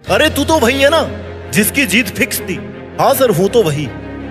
अरे तू तो वही है ना जिसकी जीत फिक्स थी। हाँ सर हूँ तो वही।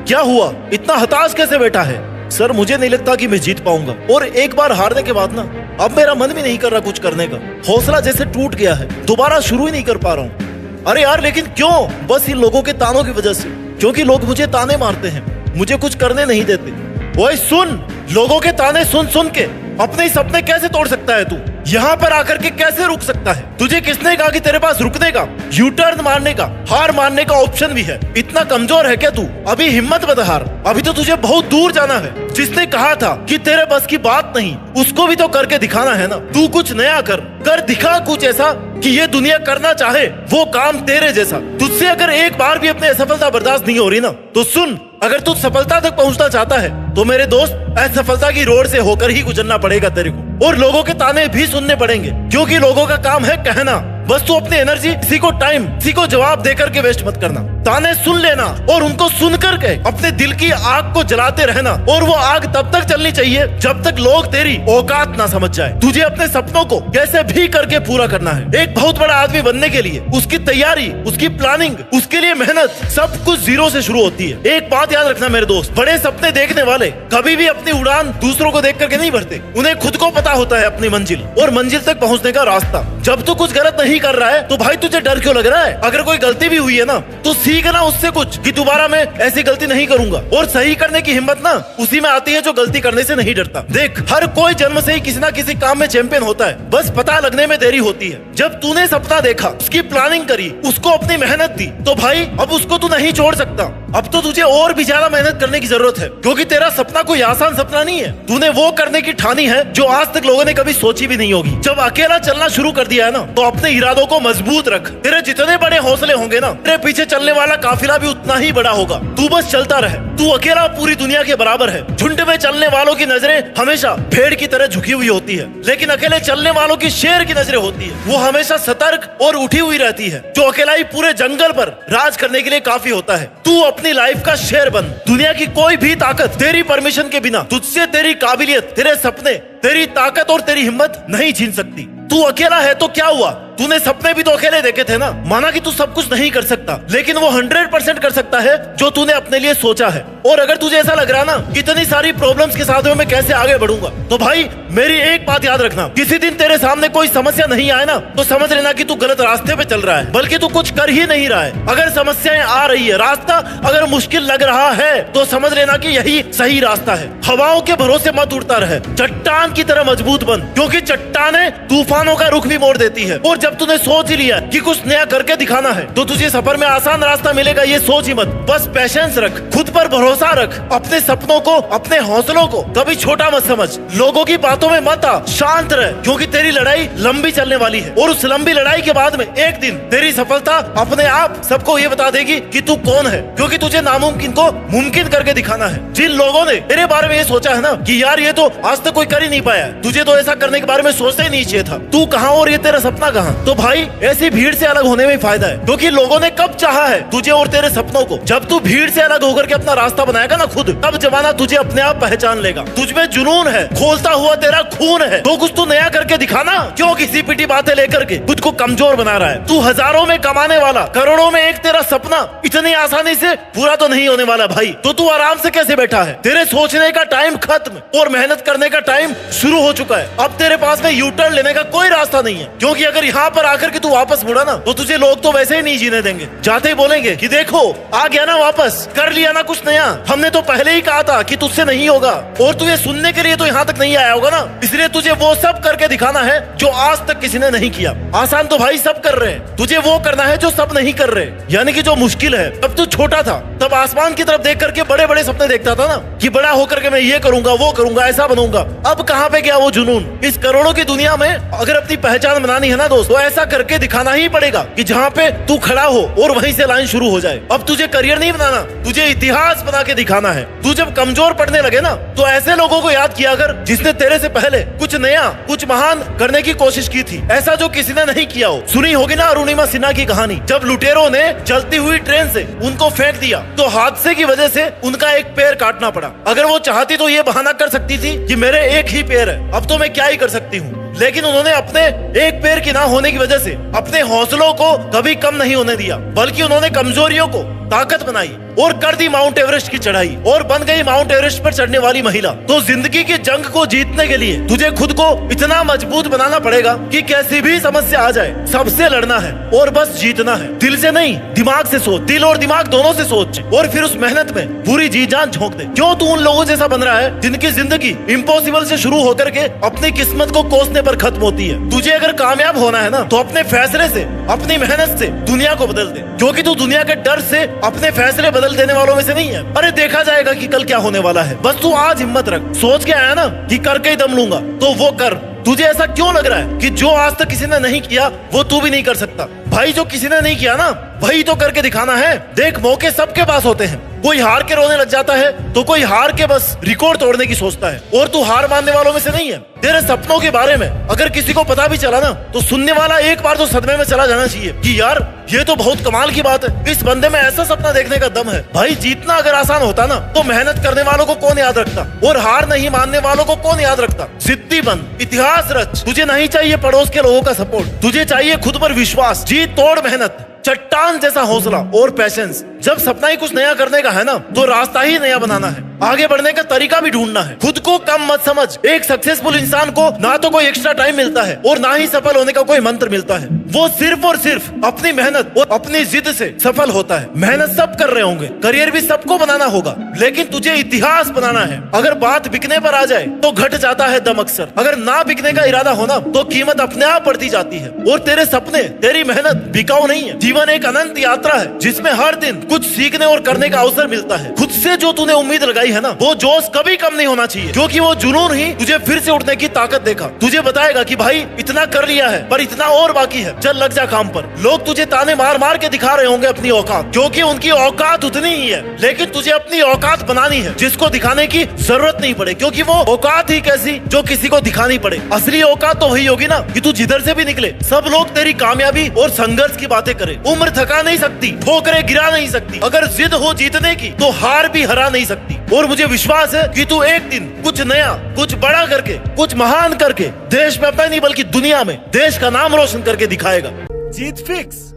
क्या हुआ, इतना हताश कैसे बैठा है? सर मुझे नहीं लगता कि मैं जीत पाऊंगा, और एक बार हारने के बाद ना अब मेरा मन भी नहीं कर रहा कुछ करने का। हौसला जैसे टूट गया है, दोबारा शुरू ही नहीं कर पा रहा हूँ। अरे यार लेकिन क्यों? बस इन लोगों के तानों की वजह से, क्योंकि लोग मुझे ताने मारते हैं, मुझे कुछ करने नहीं देते। ओए सुन, लोगों के ताने सुन सुन के अपने ही सपने कैसे तोड़ सकता है तू? यहाँ पर आकर के कैसे रुक सकता है? तुझे किसने कहा कि तेरे पास रुकने का, यू टर्न मारने का, हार मानने का ऑप्शन भी है? इतना कमजोर है क्या तू? अभी हिम्मत मत हार, अभी तो तुझे बहुत दूर जाना है। जिसने कहा था कि तेरे बस की बात नहीं, उसको भी तो करके दिखाना है ना। तू कुछ नया कर दिखा, कुछ ऐसा कि ये दुनिया करना चाहे वो काम तेरे जैसा। तुझसे अगर एक बार भी अपनी असफलता बर्दाश्त नहीं हो रही ना, तो सुन, अगर तू सफलता तक पहुंचना चाहता है तो मेरे दोस्त असफलता की रोड से होकर ही गुजरना पड़ेगा तेरे को, और लोगों के ताने भी सुनने पड़ेंगे, क्योंकि लोगों का काम है कहना। बस तू अपनी एनर्जी किसी को टाइम, किसी को जवाब देकर के वेस्ट मत करना। ताने सुन लेना और उनको सुन करके अपने दिल की आग को जलाते रहना, और वो आग तब तक चलनी चाहिए जब तक लोग तेरी औकात ना समझ जाए। तुझे अपने सपनों को कैसे भी करके पूरा करना है। एक बहुत बड़ा आदमी बनने के लिए उसकी तैयारी, उसकी प्लानिंग, उसके लिए मेहनत, सब कुछ जीरो से शुरू होती है। एक बात याद रखना मेरे दोस्त, बड़े सपने देखने वाले कभी भी अपनी उड़ान दूसरों को देख करके नहीं भरते। उन्हें खुद को पता होता है अपनी मंजिल और मंजिल तक पहुंचने का रास्ता। जब तू कुछ गलत नहीं कर रहा है तो भाई तुझे डर क्यों लग रहा है? अगर कोई गलती भी हुई है ना, तो सीखना उससे कुछ कि दोबारा मैं ऐसी गलती नहीं करूंगा। और सही करने की हिम्मत ना उसी में आती है जो गलती करने से नहीं डरता। देख, हर कोई जन्म से ही किसी ना किसी काम में चैंपियन होता है, बस पता लगने में देरी होती है। जब तूने सपना देखा, उसकी प्लानिंग करी, उसको अपनी मेहनत दी, तो भाई अब उसको तू नहीं छोड़ सकता। अब तो तुझे और भी ज्यादा मेहनत करने की जरूरत है, क्योंकि तेरा सपना कोई आसान सपना नहीं है। तूने वो करने की ठानी है जो आज तक लोगों ने कभी सोची भी नहीं होगी। जब अकेला चलना शुरू कर दिया है ना, तो अपने इरादों को मजबूत रख। तेरे जितने बड़े हौसले होंगे ना, तेरे पीछे चलने वाला काफिला भी उतना ही बड़ा होगा। तू बस चलता रहे। तू अकेला पूरी दुनिया के बराबर है। झुंड में चलने वालों की नजरें हमेशा भेड़ की तरह झुकी हुई होती है, लेकिन अकेले चलने वालों की शेर की नजरें होती है। वो हमेशा सतर्क और उठी हुई रहती है। जो अकेला ही पूरे जंगल पर राज करने के लिए काफी होता है। तू अपनी लाइफ का शेर बन। दुनिया की कोई भी ताकत तेरी परमिशन के बिना तुझसे तेरी काबिलियत, तेरे सपने, तेरी ताकत और तेरी हिम्मत नहीं छीन सकती। तू अकेला है तो क्या हुआ? तूने सपने भी तो अकेले देखे थे ना। माना कि तू सब कुछ नहीं कर सकता, लेकिन वो 100% कर सकता है जो तूने अपने लिए सोचा है। और अगर तुझे ऐसा लग रहा ना इतनी सारी प्रॉब्लम्स के साथ में मैं कैसे आगे बढ़ूंगा, तो भाई मेरी एक बात याद रखना, किसी दिन तेरे सामने कोई समस्या नहीं आए ना, तो समझ लेना कि तू गलत रास्ते पे चल रहा है, बल्कि तू कुछ कर ही नहीं रहा है। अगर समस्याएं आ रही है, रास्ता अगर मुश्किल लग रहा है, तो समझ लेना कि यही सही रास्ता है। हवाओं के भरोसे मत उड़ता रहे, चट्टान की तरह मजबूत बन, क्योंकि चट्टानें तूफानों का रुख भी मोड़ देती है। और जब तूने सोच ही लिया कि कुछ नया करके दिखाना है, तो तुझे सफर में आसान रास्ता मिलेगा, ये सोच ही मत। बस पेशेंस रख, खुद पर भरोसा रख, अपने सपनों को, अपने हौसलों को कभी छोटा मत समझ, लोगों की बातों में मत आ, शांत रह, क्योंकि तेरी लड़ाई लंबी चलने वाली है। और उस लंबी लड़ाई के बाद में एक दिन तेरी सफलता अपने आप सबको ये बता देगी कि तू कौन है, क्योंकि तुझे नामुमकिन को मुमकिन करके दिखाना है। जिन लोगों ने तेरे बारे में ये सोचा है ना कि यार ये तो आज तक कोई कर ही नहीं पाया, तुझे तो ऐसा करने के बारे में सोचना ही नहीं चाहिए था, तू कहाँ और ये तेरा सपना कहाँ? तो भाई ऐसी भीड़ से अलग होने में फायदा है, क्योंकि लोगों ने कब चाहा है तुझे और तेरे सपनों को। जब तू भीड़ से अलग होकर के अपना रास्ता बनाएगा ना खुद, तब जमाना तुझे अपने आप पहचान लेगा। तुझमें जुनून है, खोलता हुआ तेरा खून है, तो कुछ तू नया करके दिखाना। क्यों किसी पिटी बातें लेकर के खुद को कमजोर बना रहा है? तू हजारों में कमाने वाला, करोड़ों में एक तेरा सपना इतनी आसानी से पूरा तो नहीं होने वाला भाई। तो तू आराम से कैसे बैठा है? तेरे सोचने का टाइम खत्म और मेहनत करने का टाइम शुरू हो चुका है। अब तेरे पास में यू टर्न लेने का कोई रास्ता नहीं है, क्योंकि अगर यहाँ पर आकर के तू वापस मुड़ा ना, तो तुझे लोग तो वैसे ही नहीं जीने देंगे। जाते ही बोलेंगे कि देखो आ गया ना वापस, कर लिया ना कुछ नया, हमने तो पहले ही कहा था कि तुझसे नहीं होगा। और तुझे सुनने के लिए तो यहाँ तक नहीं आया होगा ना, इसलिए तुझे वो सब करके दिखाना है जो आज तक किसी ने नहीं किया। आसान तो भाई सब कर रहे हैं, तुझे वो करना है जो सब नहीं कर रहे, यानी कि जो मुश्किल है। जब तू छोटा था तब आसमान की तरफ देख करके बड़े बड़े सपने देखता था ना, कि बड़ा होकर के मैं ये करूंगा, वो करूंगा, ऐसा बनूंगा। अब कहाँ पे गया वो जुनून? इस करोड़ों की दुनिया में अगर अपनी पहचान बनानी है ना दोस्त, तो ऐसा करके दिखाना ही पड़ेगा कि जहाँ पे तू खड़ा हो और वहीं से लाइन शुरू हो जाए। अब तुझे करियर नहीं बनाना, तुझे इतिहास बना के दिखाना है। तू जब कमजोर पड़ने लगे ना, तो ऐसे लोगों को याद किया कर जिसने तेरे से पहले कुछ नया, कुछ महान करने की कोशिश की थी, ऐसा जो किसी ने नहीं किया हो। सुनी होगी ना अरुणिमा सिन्हा की कहानी, जब लुटेरों ने जलती हुई ट्रेन से उनको फेंक दिया, तो हादसे की वजह से उनका एक पैर काटना पड़ा। अगर वो चाहती तो ये बहाना कर सकती थी कि मेरे एक ही पैर है, अब तो मैं क्या ही कर सकती हूँ। लेकिन उन्होंने अपने एक पैर की ना होने की वजह से अपने हौसलों को कभी कम नहीं होने दिया, बल्कि उन्होंने कमजोरियों को ताकत बनाई और कर दी माउंट एवरेस्ट की चढ़ाई और बन गई माउंट एवरेस्ट पर चढ़ने वाली महिला। तो जिंदगी की जंग को जीतने के लिए तुझे खुद को इतना मजबूत बनाना पड़ेगा कि कैसी भी समस्या आ जाए सबसे लड़ना है और बस जीतना है। दिल से नहीं, दिमाग से सोच, दिल और दिमाग दोनों से सोच और फिर उस मेहनत में पूरी जी जान झोंक दे। क्यों तू उन लोगों जैसा बन रहा है जिनकी जिंदगी इम्पॉसिबल से शुरू होकर के अपनी किस्मत को कोसने पर खत्म होती है। तुझे अगर कामयाब होना है ना तो अपने फैसले से, अपनी मेहनत से दुनिया को बदल दे, क्योंकि तू दुनिया के डर से अपने फैसले बदल देने वालों में से नहीं है। अरे देखा जाएगा कि कल क्या होने वाला है, बस तू आज हिम्मत रख। सोच के आया ना कि करके ही दम लूंगा, तो वो कर। तुझे ऐसा क्यों लग रहा है कि जो आज तक किसी ने नहीं किया वो तू भी नहीं कर सकता? भाई जो किसी ने नहीं किया ना वही तो करके दिखाना है। देख, मौके सबके पास होते हैं, कोई हार के रोने लग जाता है तो कोई हार के बस रिकॉर्ड तोड़ने की सोचता है, और तू हार मानने वालों में से नहीं है। तेरे सपनों के बारे में अगर किसी को पता भी चला ना तो सुनने वाला एक बार तो सदमे में चला जाना चाहिए कि यार ये तो बहुत कमाल की बात है, इस बंदे में ऐसा सपना देखने का दम है। भाई जीतना अगर आसान होता ना तो मेहनत करने वालों को कौन याद रखता और हार नहीं मानने वालों को कौन याद रखता। जिद्दी बन, इतिहास रच। तुझे नहीं चाहिए पड़ोस के लोगों का सपोर्ट, तुझे चाहिए खुद पर विश्वास, जी तोड़ मेहनत, चट्टान जैसा हौसला और पैशंस। जब सपना ही कुछ नया करने का है ना तो रास्ता ही नया बनाना है, आगे बढ़ने का तरीका भी ढूंढना है। खुद को कम मत समझ। एक सक्सेसफुल इंसान को ना तो कोई एक्स्ट्रा टाइम मिलता है और ना ही सफल होने का कोई मंत्र मिलता है। वो सिर्फ और सिर्फ अपनी मेहनत और अपनी जिद से सफल होता है। मेहनत सब कर रहे होंगे, करियर भी सबको बनाना होगा, लेकिन तुझे इतिहास बनाना है। अगर बात बिकने पर आ जाए तो घट जाता है दम अक्सर, अगर ना बिकने का इरादा होना तो कीमत अपने आप बढ़ती जाती है। और तेरे सपने, तेरी मेहनत बिकाऊ नहीं है। जीवन एक अनंत यात्रा है जिसमें हर दिन कुछ सीखने और करने का अवसर मिलता है। खुद से जो तूने उम्मीद लगाई है ना वो जोश कभी कम नहीं होना चाहिए, क्योंकि वो जुनून ही तुझे फिर से उठने की ताकत देगा। तुझे बताएगा कि भाई इतना कर लिया है पर इतना और बाकी है, चल लग जा काम पर। लोग तुझे ताने मार मार के दिखा रहे होंगे अपनी औकात, क्योंकि उनकी औकात उतनी ही है, लेकिन तुझे अपनी औकात बनानी है जिसको दिखाने की जरूरत नहीं पड़े, क्योंकि वो औकात ही कैसी जो किसी को दिखानी पड़े। असली औकात तो वही होगी ना कि तू जिधर से भी निकले सब लोग तेरी कामयाबी और संघर्ष की बातें करें। उम्र थका नहीं सकती, ठोकरें गिरा नहीं सकती, अगर जिद हो जीतने की तो हार भी हरा नहीं सकती। और मुझे विश्वास है कि तू एक दिन कुछ नया, कुछ बड़ा करके, कुछ महान करके देश में अपना नहीं बल्कि दुनिया में देश का नाम रोशन करके दिखाएगा। जीत फिक्स।